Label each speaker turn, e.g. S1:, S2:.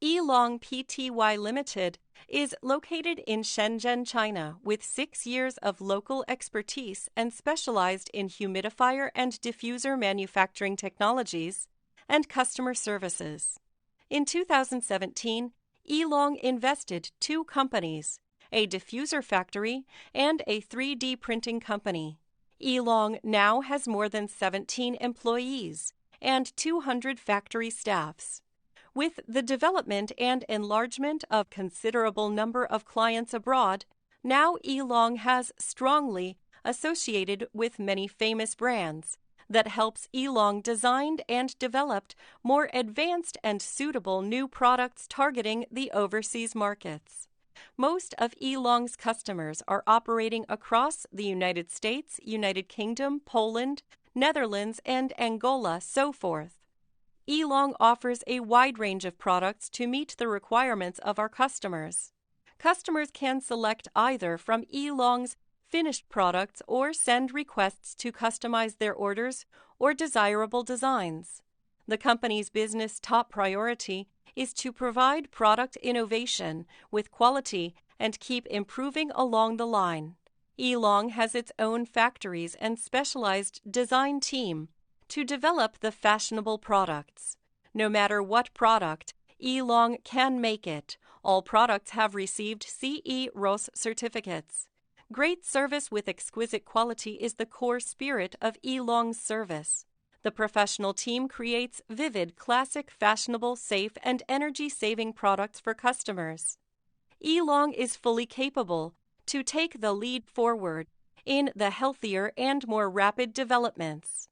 S1: Elong Pty Limited is located in Shenzhen, China, with 6 years of local expertise and specialized in humidifier and diffuser manufacturing technologies and customer services. In 2017, Elong invested 2 companies, a diffuser factory and a 3D printing company. Elong now has more than 17 employees and 200 factory staffs. With the development and enlargement of considerable number of clients abroad, now Elong has strongly associated with many famous brands that helps Elong designed and developed more advanced and suitable new products targeting the overseas markets. Most of Elong's customers are operating across the United States, United Kingdom, Poland, Netherlands, and Angola, so forth. Elong offers a wide range of products to meet the requirements of our customers. Customers can select either from Elong's finished products or send requests to customize their orders or desirable designs. The company's business top priority is to provide product innovation with quality and keep improving along the line. Elong has its own factories and specialized design team to develop the fashionable products. No matter what product, Elong can make it. All products have received CE RoHS certificates. Great service with exquisite quality is the core spirit of Elong's service. The professional team creates vivid, classic, fashionable, safe, and energy-saving products for customers. Elong is fully capable to take the lead forward in the healthier and more rapid developments.